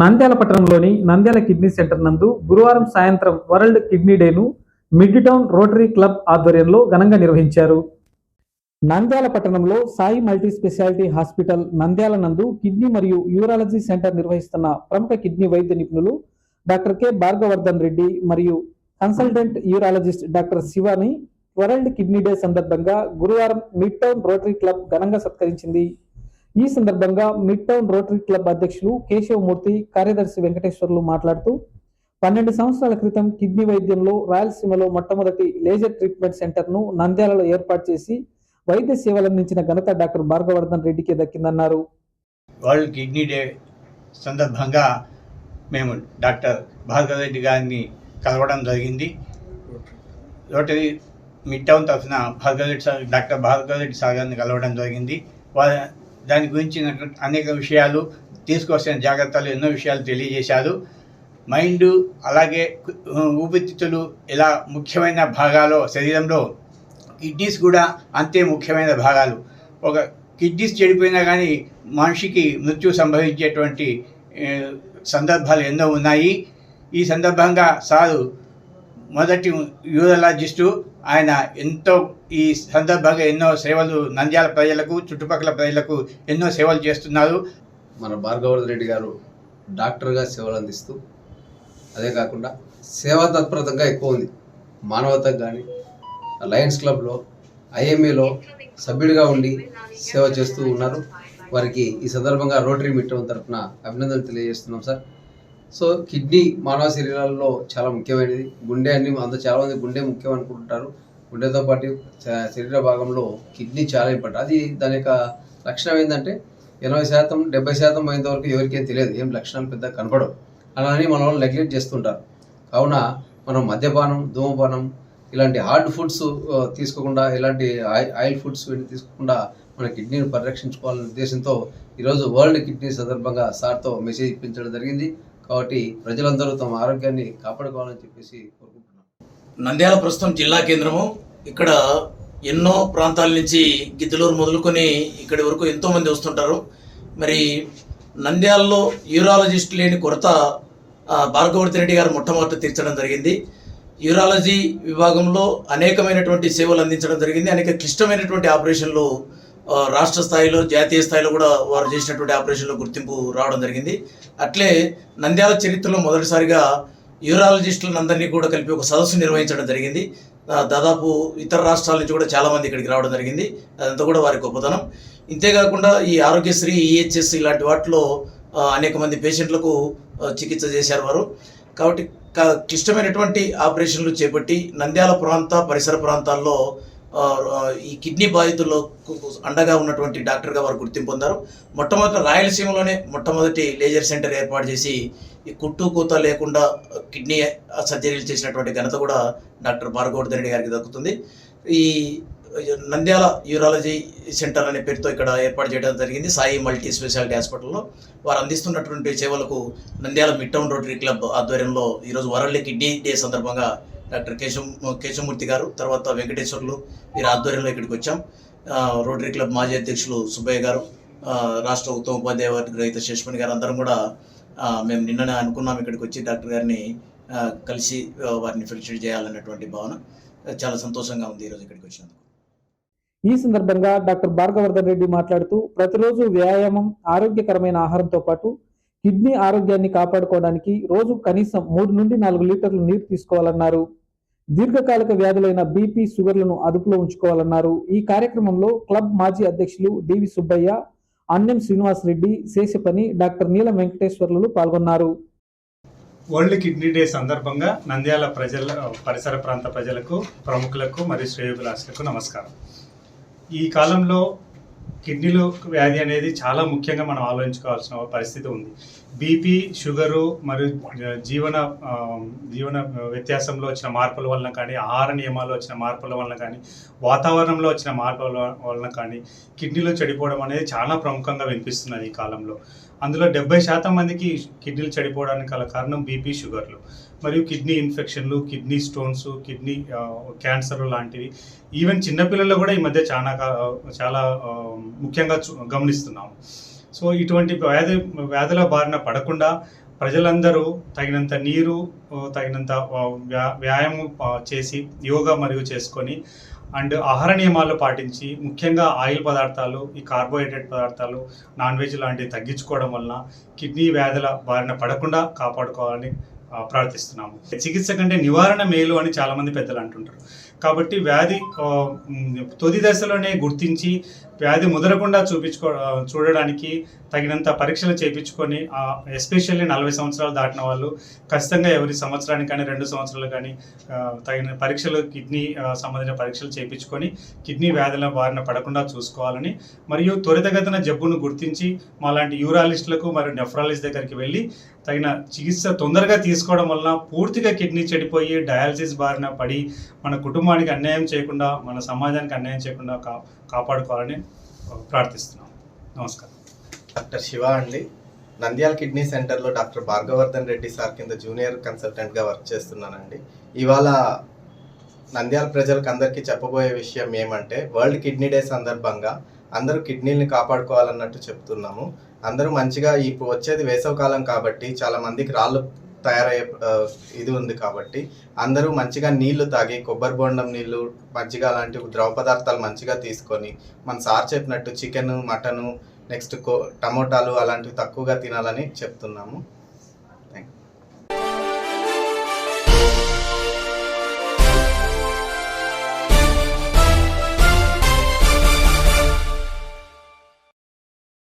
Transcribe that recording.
నంద్యాల పట్టణంలోని Nandyal kidney centre నందు గురువారం సాయంత్రం వరల్డ్ కిడ్నీ డేను మిడ్ టౌన్ రోటరీ క్లబ్ ఆధ్వర్యంలో ఘనంగా నిర్వహించారు. నంద్యాల పట్టణంలో Sai multi speciality hospital Nandyal నందు కిడ్నీ మరియు యూరాలజీ సెంటర్ నిర్వహిస్తున్న ప్రముఖ కిడ్నీ వైద్య నిపుణులు డాక్టర్ కె భార్గవర్ధన్ రెడ్డి మరియు consultant urologist doctor Shivani world kidney day సందర్భంగా గురువారం మిడ్ టౌన్ రోటరీ క్లబ్ ఘనంగా సత్కరించింది. ఈ సందర్భంగా మిడ్ టౌన్ రోటరీ క్లబ్ అధ్యక్షులు కేశవమూర్తి, కార్యదర్శి వెంకటేశ్వర్లు మాట్లాడుతూ 12 సంవత్సరాల క్రితం కిడ్నీ వైద్యంలో రాయలసీమలో మొట్టమొదటి లేజర్ ట్రీట్మెంట్ సెంటర్ను నంద్యాలలో ఏర్పాటు చేసి వైద్య సేవలందించిన ఘనత డాక్టర్ భార్గవర్ధన్ రెడ్డికి దక్కిందన్నారు. వరల్డ్ కిడ్నీ డే సందర్భంగా మేము డాక్టర్ భార్గవ రెడ్డి గారిని కలవడం జరిగింది. రోటరీ మిడ్ టౌన్ తరఫున డాక్టర్ భార్గవ రెడ్డి సార్ గారిని కలవడం జరిగింది. దాని గురించి అనేక విషయాలు, తీసుకొచ్చిన జాగ్రత్తలు, ఎన్నో విషయాలు తెలియజేశారు. మైండ్ అలాగే ఊపిరితిత్తులు ఇలా ముఖ్యమైన భాగాలు శరీరంలో కిడ్నీస్ కూడా అంతే ముఖ్యమైన భాగాలు. ఒక కిడ్నీస్ చెడిపోయినా కానీ మనిషికి మృత్యు సంభవించేటువంటి సందర్భాలు ఎన్నో ఉన్నాయి. ఈ సందర్భంగా సారు మొదటి యూరాలజిస్టు. ఆయన ఎంతో ఈ సందర్భంగా ఎన్నో సేవలు నంద్యాల ప్రజలకు, చుట్టుపక్కల ప్రజలకు ఎన్నో సేవలు చేస్తున్నారు. మన భార్గవర్ధన్ రెడ్డి గారు డాక్టర్గా సేవలు అందిస్తూ, అదే కాకుండా సేవా తత్పరతంగా ఎక్కువ ఉంది. మానవతకు కానీ లయన్స్ క్లబ్లో, ఐఎంఏలో సభ్యుడిగా ఉండి సేవ చేస్తూ ఉన్నారు. వారికి ఈ సందర్భంగా రోటరీ మిడ్ టౌన్ తరఫున అభినందనలు తెలియజేస్తున్నాం సార్. సో కిడ్నీ మానవ శరీరాల్లో చాలా ముఖ్యమైనది. గుండె చాలామంది గుండె ముఖ్యం అనుకుంటుంటారు. గుండెతో పాటు శరీర భాగంలో కిడ్నీ చాలా ఇంపార్టెంట్. అది దాని యొక్క లక్షణం ఏంటంటే 80%, 70% అయినంత వరకు ఎవరికేం తెలియదు, ఏం లక్షణాలు పెద్ద కనపడవు. అలానే మన వాళ్ళు నెగ్లెక్ట్ చేస్తుంటారు. కావున మనం మద్యపానం, ధూమపానం ఇలాంటి హార్డ్ ఫుడ్స్ తీసుకోకుండా, ఇలాంటి ఆయిల్ ఫుడ్స్ తీసుకోకుండా మన కిడ్నీని పరిరక్షించుకోవాలనే ఉద్దేశంతో ఈరోజు వరల్డ్ కిడ్నీ సందర్భంగా సార్తో మెసేజ్ ఇప్పించడం జరిగింది. కాబట్టి ప్రజలందరూ తమ ఆరోగ్యాన్ని కాపాడుకోవాలని చెప్పేసి కోరుకుంటున్నాం. నంద్యాల ప్రస్తుతం జిల్లా కేంద్రము. ఇక్కడ ఎన్నో ప్రాంతాల నుంచి గిద్దలూరు మొదలుకొని ఇక్కడి వరకు ఎంతోమంది వస్తుంటారు. మరి నంద్యాలలో యూరాలజిస్ట్ లేని కొరత భార్గవర్ధన్ రెడ్డి గారు మొట్టమొదట తీర్చడం జరిగింది. యూరాలజీ విభాగంలో అనేకమైనటువంటి సేవలు అందించడం జరిగింది. అనేక క్లిష్టమైనటువంటి ఆపరేషన్లు రాష్ట్ర స్థాయిలో, జాతీయ స్థాయిలో కూడా వారు చేసినటువంటి ఆపరేషన్లో గుర్తింపు రావడం జరిగింది. అట్లే నంద్యాల చరిత్రలో మొదటిసారిగా యూరాలజిస్టులను అందరినీ కూడా కలిపి ఒక సదస్సు నిర్వహించడం జరిగింది. దాదాపు ఇతర రాష్ట్రాల నుంచి కూడా చాలామంది ఇక్కడికి రావడం జరిగింది. అదంతా కూడా వారి గొప్పతనం. ఇంతేకాకుండా ఈ ఆరోగ్యశ్రీ, ఈహెచ్ఎస్ ఇలాంటి వాటిలో అనేక మంది పేషెంట్లకు చికిత్స చేశారు వారు. కాబట్టి క్లిష్టమైనటువంటి ఆపరేషన్లు చేపట్టి నంద్యాల ప్రాంత పరిసర ప్రాంతాల్లో ఈ కిడ్నీ బాధితులకు అండగా ఉన్నటువంటి డాక్టర్గా వారు గుర్తింపు పొందారు. మొట్టమొదటి రాయలసీమలోనే మొట్టమొదటి లేజర్ సెంటర్ ఏర్పాటు చేసి ఈ కుట్టు కూత లేకుండా కిడ్నీ సర్జరీలు చేసినటువంటి ఘనత కూడా డాక్టర్ భార్గవర్ధన్ రెడ్డి గారికి దక్కుతుంది. ఈ నంద్యాల యూరాలజీ సెంటర్ అనే పేరుతో ఇక్కడ ఏర్పాటు చేయడం జరిగింది. సాయి మల్టీ స్పెషాలిటీ హాస్పిటల్లో వారు అందిస్తున్నటువంటి సేవలకు Nandyal mid town Rotary club ఆధ్వర్యంలో ఈరోజు వరల్డ్ కిడ్నీ డే సందర్భంగా డాక్టర్ కేశవమూర్తి గారు, తర్వాత వెంకటేశ్వర్లు వీరి ఆధ్వర్యంలో ఇక్కడికి వచ్చాం. రోటరీ క్లబ్ మాజీ అధ్యక్షులు సుబ్బయ్య గారు, రాష్ట్ర ఉత్తమ ఉపాధ్యాయ రహిత శేషమణి గారు అందరం కూడా మేము నిన్ననే అనుకున్నాం ఇక్కడికి వచ్చి డాక్టర్ గారిని కలిసి వారిని ఫెలిసిట్ చేయాలన్నటువంటి భావన. చాలా సంతోషంగా ఉంది ఈరోజు ఇక్కడికి వచ్చినందుకు. ఈ సందర్భంగా డాక్టర్ భార్గవర్ధన్ రెడ్డి మాట్లాడుతూ ప్రతిరోజు వ్యాయామం, ఆరోగ్యకరమైన ఆహారంతో పాటు కిడ్నీ ఆరోగ్యాన్ని కాపాడుకోవడానికి రోజు కనీసం 3 నుండి 4 లీటర్లు నీరు తీసుకోవాలన్నారు. దీర్ఘకాలిక వ్యాధులైన బీపీ, షుగర్లను అదుపులో ఉంచుకోవాలన్నారు. ఈ కార్యక్రమంలో క్లబ్ మాజీ అధ్యక్షులు డివి సుబ్బయ్య, అన్యం శ్రీనివాస్ రెడ్డి, శేషపని, డాక్టర్ నీలం వెంకటేశ్వర్లు పాల్గొన్నారు. వరల్డ్ కిడ్నీ డే సందర్భంగా నంద్యాల పరిసర ప్రాంత ప్రజలకు, ప్రముఖులకు మరియు శ్రేయోభిలాషులకు నమస్కారం. ఈ కాలంలో కిడ్నీలో వ్యాధి అనేది చాలా ముఖ్యంగా మనం ఆలోచించుకోవాల్సిన పరిస్థితి ఉంది. బీపీ, షుగరు మరియు జీవన వ్యత్యాసంలో వచ్చిన మార్పుల వలన కానీ, ఆహార నియమాల్లో వచ్చిన మార్పుల వలన కానీ, వాతావరణంలో వచ్చిన మార్పుల వలన కానీ కిడ్నీలో చెడిపోవడం అనేది చాలా ప్రముఖంగా వినిపిస్తున్నది ఈ కాలంలో. అందులో 70% మందికి కిడ్నీలు చెడిపోవడానికి గల కారణం బీపీ, షుగర్లు మరియు కిడ్నీ ఇన్ఫెక్షన్లు, కిడ్నీ స్టోన్స్, కిడ్నీ క్యాన్సర్ లాంటివి. ఈవెన్ చిన్నపిల్లల్లో కూడా ఈ మధ్య చాలా ముఖ్యంగా గమనిస్తున్నాము. సో ఇటువంటి వ్యాధుల బారిన పడకుండా ప్రజలందరూ తగినంత నీరు, తగినంత వ్యాయామం చేసి యోగా మరియు చేసుకొని అండ్ ఆహార నియమాలు పాటించి, ముఖ్యంగా ఆయిల్ పదార్థాలు, ఈ కార్బోహైడ్రేట్ పదార్థాలు, నాన్ వెజ్ లాంటివి తగ్గించుకోవడం వలన కిడ్నీ వ్యాధుల బారిన పడకుండా కాపాడుకోవాలని ప్రార్థిస్తున్నాము. చికిత్స కంటే నివారణ మేలు అని చాలామంది పెద్దలు అంటుంటారు. కాబట్టి వ్యాధి తొలి దశలోనే గుర్తించి వ్యాధి ముదరకుండా చూడడానికి తగినంత పరీక్షలు చేయించుకొని, ఎస్పెషల్లీ 40 సంవత్సరాలు దాటిన వాళ్ళు ఖచ్చితంగా ఎవరి సంవత్సరానికి కానీ 2 సంవత్సరాలు కానీ తగిన పరీక్షలు, కిడ్నీ సంబంధించిన పరీక్షలు చేయించుకొని కిడ్నీ వ్యాధుల బారిన పడకుండా చూసుకోవాలని, మరియు త్వరితగతిన జబ్బును గుర్తించి మాలాంటి యూరాలిస్టులకు మరియు నెఫ్రాలజిస్ట్ దగ్గరికి వెళ్ళి తగిన చికిత్స తొందరగా తీసుకోవడం వలన పూర్తిగా కిడ్నీ చెడిపోయి డయాలసిస్ బారిన పడి మన కుటుంబానికి అన్యాయం చేయకుండా, మన సమాజానికి అన్యాయం చేయకుండా కాపాడుకోవాలని ప్రార్థిస్తున్నాం. నమస్కారం. డాక్టర్ శివ అండి. నంద్యాల కిడ్నీ సెంటర్లో డాక్టర్ భార్గవర్ధన్ రెడ్డి సార్ కింద జూనియర్ కన్సల్టెంట్గా వర్క్ చేస్తున్నానండి. ఇవాళ నంద్యాల ప్రజలకు అందరికీ చెప్పబోయే విషయం ఏమంటే, వరల్డ్ కిడ్నీ డే సందర్భంగా అందరూ కిడ్నీని కాపాడుకోవాలన్నట్టు చెప్తున్నాము. అందరూ మంచిగా ఇప్పుడు వచ్చేది వేసవకాలం కాబట్టి చాలా మందికి రాళ్ళు తయారయ్యే ఇది ఉంది కాబట్టి అందరూ మంచిగా నీళ్లు తాగి, కొబ్బరి బొండం నీళ్లు, మజ్జిగ లాంటి ద్రవ పదార్థాలు మంచిగా తీసుకొని, మన సార్ చెప్పినట్టు చికెన్, మటను, నెక్స్ట్ టమోటాలు అలాంటివి తక్కువగా తినాలని చెప్తున్నాము. Thank you.